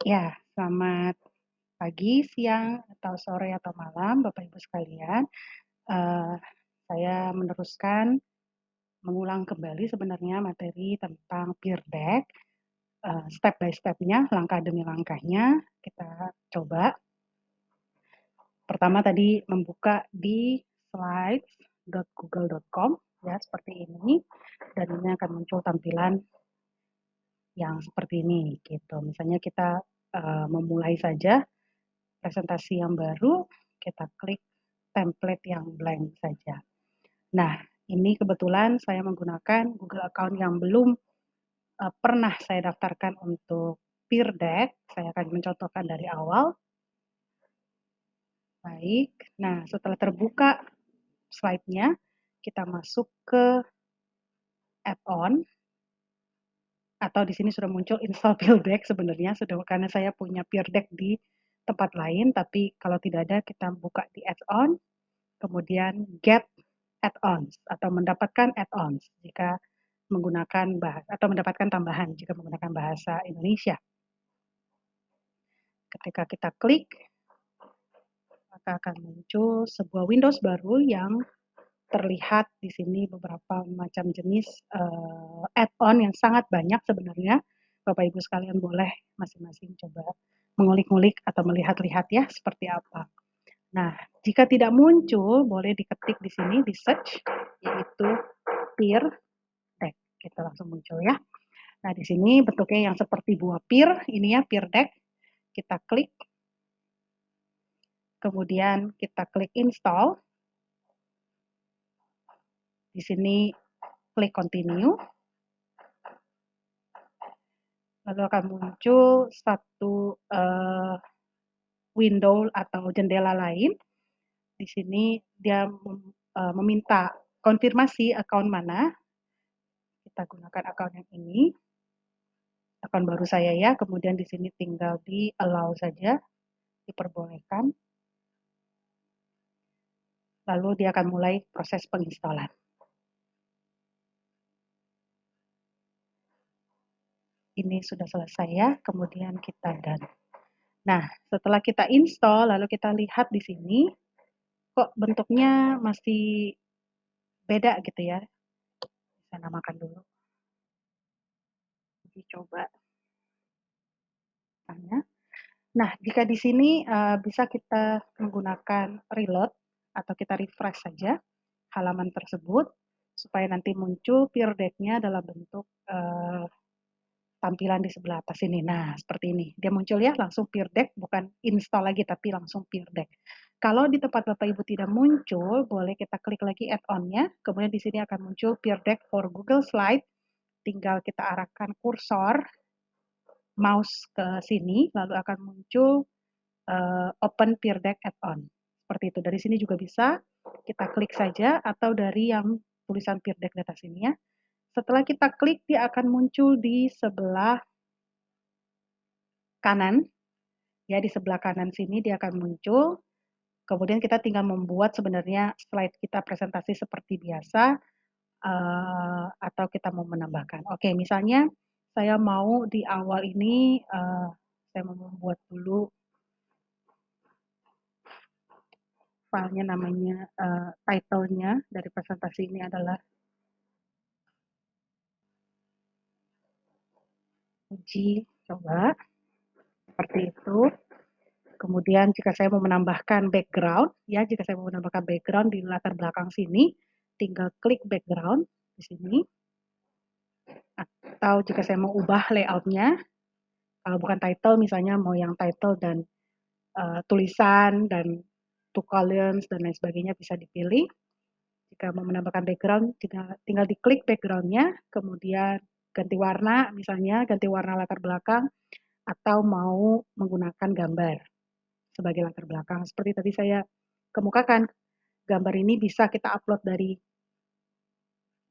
Ya, selamat pagi, siang, atau sore, atau malam, Bapak Ibu sekalian. Eee, saya meneruskan mengulang kembali sebenarnya materi tentang peer deck, step by step-nya, langkah demi langkahnya kita coba. Pertama tadi membuka di slides.google.com ya, seperti ini, dan ini akan muncul tampilan yang seperti ini, gitu. Misalnya kita, memulai saja presentasi yang baru, kita klik template yang blank saja. Nah, ini kebetulan saya menggunakan Google Account yang belum pernah saya daftarkan untuk Peer Deck. Saya akan mencontohkan dari awal. Baik, nah setelah terbuka slide-nya, kita masuk ke add-on, atau di sini sudah muncul install Peer Deck sebenarnya, sudah karena saya punya Peer Deck di tempat lain, tapi kalau tidak ada kita buka di add-on, kemudian get add-ons atau mendapatkan add-ons jika menggunakan atau mendapatkan tambahan jika menggunakan bahasa Indonesia. Ketika kita klik, maka akan muncul sebuah Windows baru yang terlihat di sini beberapa macam jenis add-on yang sangat banyak sebenarnya. Bapak Ibu sekalian boleh masing-masing coba mengulik-ngulik atau melihat-lihat ya seperti apa. Nah, jika tidak muncul, boleh diketik di sini di search, yaitu peer deck. Kita langsung muncul ya. Nah, di sini bentuknya yang seperti buah pir, ini ya peer deck. Kita klik, kemudian kita klik install. Di sini klik continue. Lalu akan muncul satu window atau jendela lain. Di sini dia meminta konfirmasi account mana. Kita gunakan account yang ini. Account baru saya ya. Kemudian di sini tinggal di allow saja, diperbolehkan. Lalu dia akan mulai proses penginstalan. Ini sudah selesai ya, kemudian kita done. Nah, setelah kita install, lalu kita lihat di sini, kok bentuknya masih beda gitu ya. Saya namakan dulu. Uji coba. Nah, jika di sini bisa kita menggunakan reload atau kita refresh saja halaman tersebut, supaya nanti muncul peer deck-nya dalam bentuk tampilan di sebelah atas ini. Nah, seperti ini. Dia muncul ya, langsung peer deck, bukan install lagi, tapi langsung peer deck. Kalau di tempat Bapak Ibu tidak muncul, boleh kita klik lagi add-on-nya, kemudian di sini akan muncul peer deck for Google Slide, tinggal kita arahkan kursor, mouse ke sini, lalu akan muncul open peer deck add-on. Seperti itu. Dari sini juga bisa, kita klik saja, atau dari yang tulisan peer deck di atas ini ya. Setelah kita klik, dia akan muncul di sebelah kanan. Ya, di sebelah kanan sini dia akan muncul. Kemudian kita tinggal membuat sebenarnya slide kita presentasi seperti biasa, atau kita mau menambahkan. Oke, misalnya saya mau di awal ini, saya mau membuat dulu filenya namanya, title-nya dari presentasi ini adalah uji coba, seperti itu. Kemudian jika saya mau menambahkan background, ya jika saya mau menambahkan background di latar belakang sini, tinggal klik background di sini. Atau jika saya mau ubah layout-nya, kalau bukan title misalnya mau yang title dan tulisan dan two columns dan lain sebagainya bisa dipilih. Jika mau menambahkan background, tinggal diklik background-nya, kemudian ganti warna, misalnya ganti warna latar belakang, atau mau menggunakan gambar sebagai latar belakang. Seperti tadi saya kemukakan, gambar ini bisa kita upload dari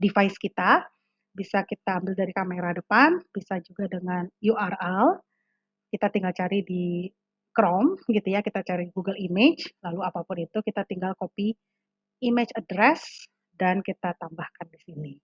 device kita, bisa kita ambil dari kamera depan, bisa juga dengan URL. Kita tinggal cari di Chrome gitu ya, kita cari Google Image, lalu apapun itu kita tinggal copy image address dan kita tambahkan di sini.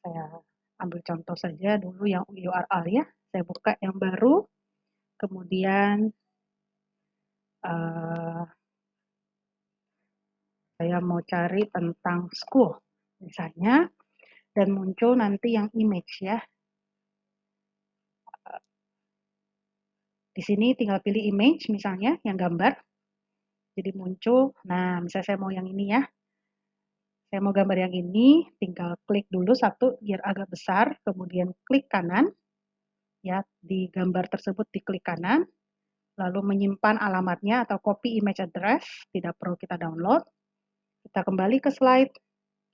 Saya ambil contoh saja dulu yang URL ya, saya buka yang baru, kemudian saya mau cari tentang school misalnya, dan muncul nanti yang image ya. Di sini tinggal pilih image misalnya, yang gambar. Jadi muncul, nah misalnya saya mau yang ini ya. Saya mau gambar yang ini, tinggal klik dulu satu biar agak besar, kemudian klik kanan. Ya, di gambar tersebut diklik kanan, lalu menyimpan alamatnya atau copy image address, tidak perlu kita download. Kita kembali ke slide,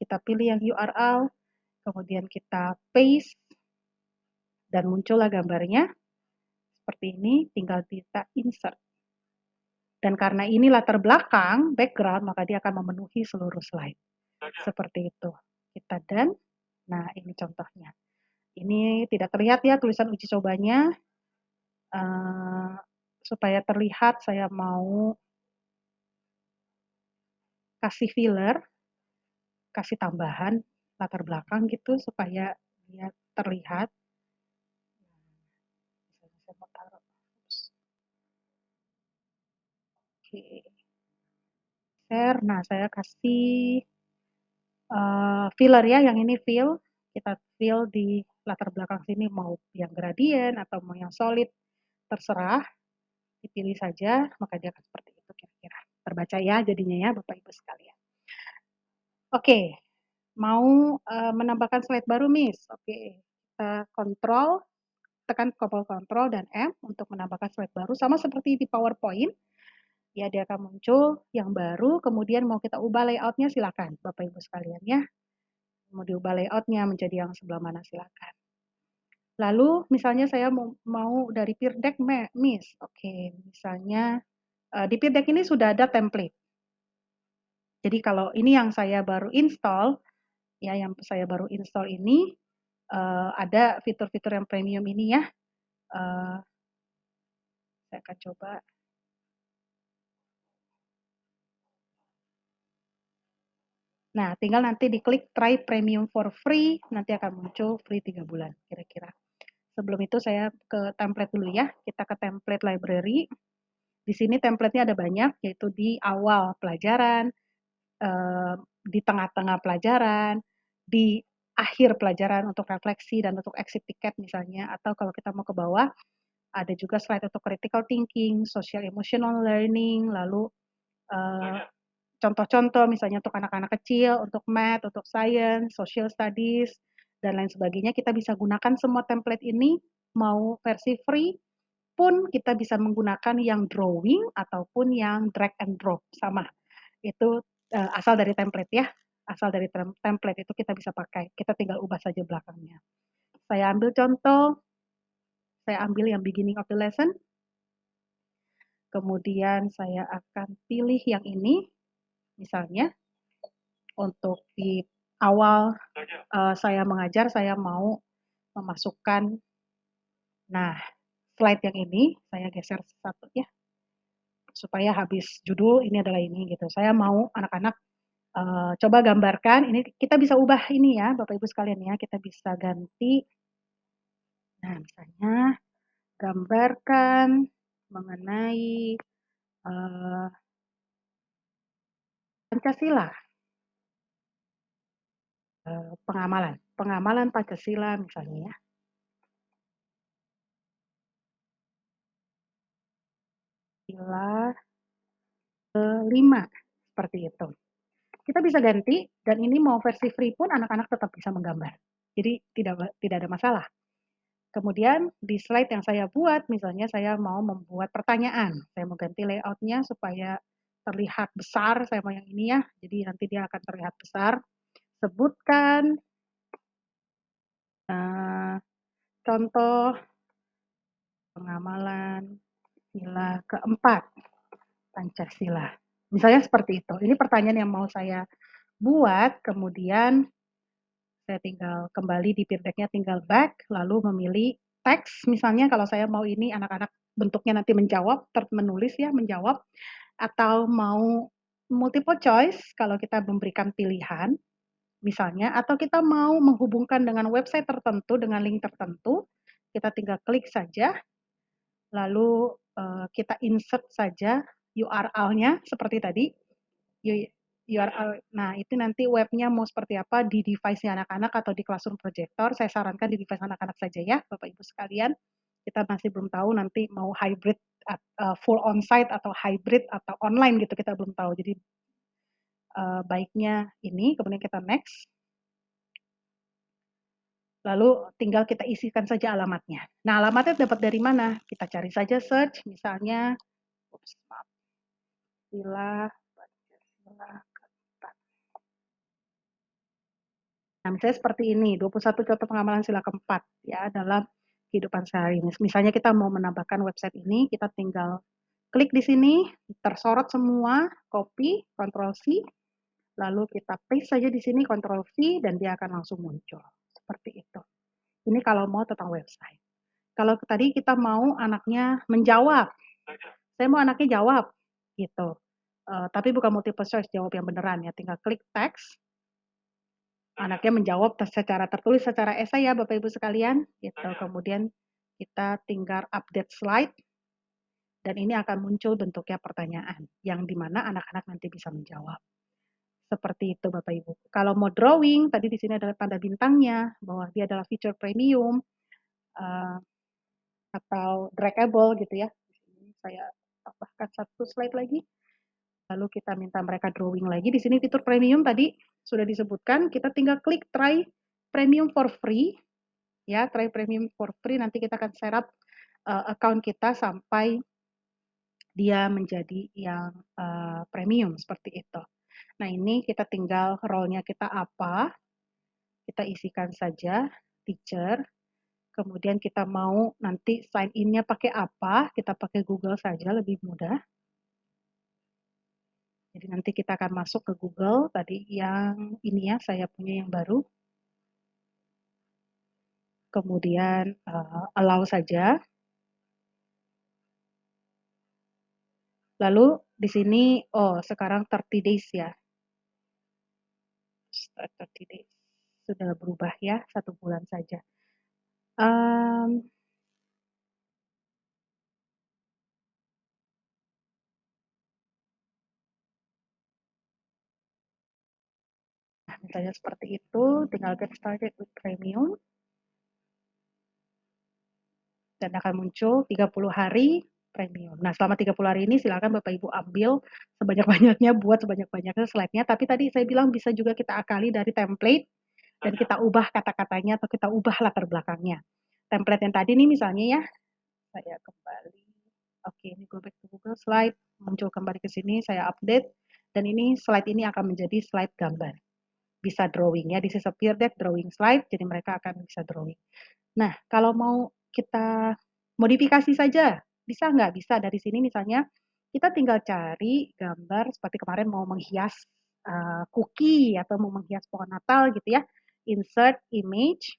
kita pilih yang URL, kemudian kita paste, dan muncullah gambarnya. Seperti ini, tinggal kita insert. Dan karena ini latar belakang, background, maka dia akan memenuhi seluruh slide. Seperti itu. Kita done. Nah, ini contohnya. Ini tidak terlihat ya tulisan uji cobanya. Supaya terlihat, saya mau kasih filler, kasih tambahan latar belakang gitu, supaya dia terlihat. Saya mau taruh. Oke. Share. Nah, saya kasih filler ya, yang ini fill. Kita fill di latar belakang sini, mau yang gradient atau mau yang solid, terserah. Dipilih saja, maka dia akan seperti itu kira-kira. Terbaca ya jadinya ya, Bapak Ibu sekalian. Oke, mau menambahkan slide baru, Miss. Oke, kita tekan Ctrl dan M untuk menambahkan slide baru, sama seperti di PowerPoint. Ya, dia akan muncul yang baru, kemudian mau kita ubah layoutnya silakan, Bapak Ibu sekalian ya. Mau diubah layoutnya menjadi yang sebelah mana silakan. Lalu misalnya saya mau dari Peer Deck, Miss. Oke, misalnya di Peer Deck ini sudah ada template. Jadi kalau ini yang saya baru install, ya yang saya baru install ini ada fitur-fitur yang premium ini ya. Saya akan coba. Nah, tinggal nanti diklik try premium for free, nanti akan muncul free 3 bulan kira-kira. Sebelum itu saya ke template dulu ya. Kita ke template library. Di sini template-nya ada banyak, yaitu di awal pelajaran, di tengah-tengah pelajaran, di akhir pelajaran untuk refleksi dan untuk exit ticket misalnya, atau kalau kita mau ke bawah, ada juga slide untuk critical thinking, social emotional learning, lalu contoh-contoh misalnya untuk anak-anak kecil, untuk math, untuk science, social studies, dan lain sebagainya. Kita bisa gunakan semua template ini, mau versi free pun kita bisa menggunakan yang drawing ataupun yang drag and drop, sama. Itu asal dari template ya, asal dari template itu kita bisa pakai, kita tinggal ubah saja belakangnya. Saya ambil contoh, saya ambil yang beginning of the lesson, kemudian saya akan pilih yang ini, misalnya untuk di awal saya mengajar, saya mau memasukkan, nah slide yang ini, saya geser satu ya, supaya habis judul ini adalah ini gitu. Saya mau anak-anak coba gambarkan, ini kita bisa ubah ini ya Bapak Ibu sekalian ya, kita bisa ganti. Nah misalnya gambarkan mengenai Pancasila, pengamalan Pancasila misalnya ya. Pancasila kelima, seperti itu. Kita bisa ganti, dan ini mau versi free pun anak-anak tetap bisa menggambar. Jadi tidak ada masalah. Kemudian di slide yang saya buat, misalnya saya mau membuat pertanyaan. Saya mau ganti layoutnya supaya terlihat besar, saya mau yang ini ya. Jadi nanti dia akan terlihat besar. Sebutkan contoh pengamalan sila keempat, Pancasila. Misalnya seperti itu. Ini pertanyaan yang mau saya buat, kemudian saya tinggal kembali di Peer Deck-nya, tinggal back, lalu memilih teks. Misalnya kalau saya mau ini anak-anak bentuknya nanti menjawab, menulis ya, menjawab, atau mau multiple choice kalau kita memberikan pilihan, misalnya, atau kita mau menghubungkan dengan website tertentu, dengan link tertentu, kita tinggal klik saja, lalu kita insert saja URL-nya seperti tadi. URL. Nah, itu nanti webnya mau seperti apa di device-nya anak-anak atau di Classroom Projector. Saya sarankan di device anak-anak saja ya, Bapak Ibu sekalian. Kita masih belum tahu nanti mau hybrid, full on-site atau hybrid atau online gitu, kita belum tahu. Jadi baiknya ini, kemudian kita next. Lalu tinggal kita isikan saja alamatnya. Nah, alamatnya dapat dari mana? Kita cari saja search, misalnya, maaf, Villa Pancasila. Nah, misalnya seperti ini, 21 contoh pengamalan sila keempat ya dalam kehidupan sehari. Misalnya kita mau menambahkan website ini, kita tinggal klik di sini, tersorot semua, copy, Ctrl C, lalu kita paste saja di sini, Ctrl V, dan dia akan langsung muncul. Seperti itu. Ini kalau mau tentang website. Kalau tadi kita mau anaknya menjawab, saya mau anaknya jawab, gitu. Tapi bukan multiple choice, jawab yang beneran ya. Tinggal klik text, anaknya menjawab secara tertulis, secara esai ya Bapak Ibu sekalian. Gitu. Kemudian kita tinggal update slide, dan ini akan muncul bentuknya pertanyaan, yang dimana anak-anak nanti bisa menjawab. Seperti itu Bapak Ibu. Kalau mau drawing, tadi di sini adalah tanda bintangnya, bahwa dia adalah feature premium, atau draggable gitu ya. Di sini saya tambahkan satu slide lagi. Lalu kita minta mereka drawing lagi. Di sini fitur premium tadi sudah disebutkan, kita tinggal klik try premium for free. Ya, try premium for free, nanti kita akan setup account kita sampai dia menjadi yang premium, seperti itu. Nah, ini kita tinggal role-nya kita apa, kita isikan saja, teacher, kemudian kita mau nanti sign in-nya pakai apa, kita pakai Google saja, lebih mudah. Jadi nanti kita akan masuk ke Google, tadi yang ini ya, saya punya yang baru. Kemudian allow saja. Lalu di sini, oh sekarang 30 days ya. 30 days. Sudah berubah ya, 1 bulan saja. Misalnya seperti itu, tinggal get started with premium. Dan akan muncul 30 hari premium. Nah, selama 30 hari ini silakan Bapak Ibu ambil sebanyak-banyaknya, buat sebanyak-banyaknya slide-nya. Tapi tadi saya bilang bisa juga kita akali dari template, dan kita ubah kata-katanya atau kita ubah latar belakangnya. Template yang tadi nih misalnya ya, saya kembali. Oke, ini go back to Google Slide, muncul kembali ke sini, saya update, dan ini slide ini akan menjadi slide gambar. Bisa drawing ya, this is a peer deck drawing slide, jadi mereka akan bisa drawing. Nah, kalau mau kita modifikasi saja, bisa nggak? Bisa dari sini misalnya, kita tinggal cari gambar seperti kemarin mau menghias cookie atau mau menghias pohon Natal gitu ya. Insert image,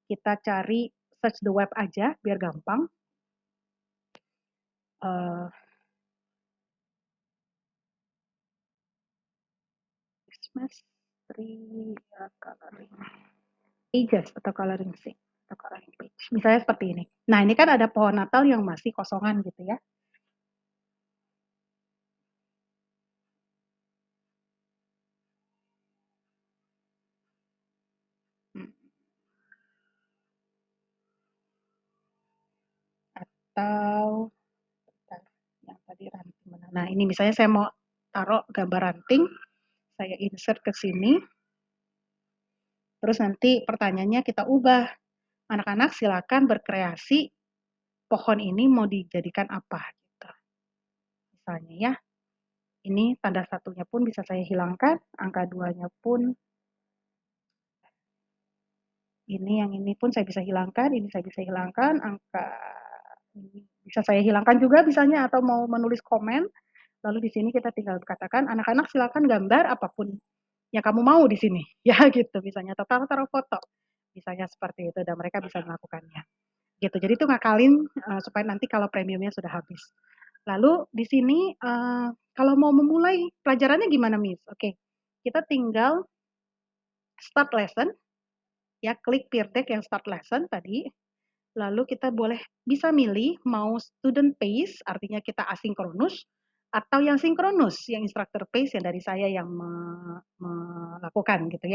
kita cari search the web aja biar gampang. Christmas tree coloring pages atau coloring sheet atau coloring page. Misalnya seperti ini. Nah, ini kan ada pohon Natal yang masih kosongan gitu ya. Atau yang tadi ranting mana. Nah, ini misalnya saya mau taruh gambar ranting, saya insert ke sini. Terus nanti pertanyaannya kita ubah. Anak-anak silakan berkreasi pohon ini mau dijadikan apa gitu. Misalnya ya. Ini tanda satunya pun bisa saya hilangkan, angka 2-nya pun yang ini pun saya bisa hilangkan, ini saya bisa hilangkan, angka ini bisa saya hilangkan juga misalnya, atau mau menulis komen. Lalu di sini kita tinggal katakan, anak-anak silakan gambar apapun yang kamu mau di sini, ya gitu misalnya, atau taruh foto, misalnya seperti itu, dan mereka bisa melakukannya. Gitu. Jadi itu ngakalin supaya nanti kalau premiumnya sudah habis. Lalu di sini kalau mau memulai pelajarannya gimana, Miss? Oke, kita tinggal start lesson, ya klik peer deck yang start lesson tadi. Lalu kita bisa milih mau student pace, artinya kita asinkronus, atau yang sinkronus, yang instructor pace yang dari saya yang melakukan gitu ya.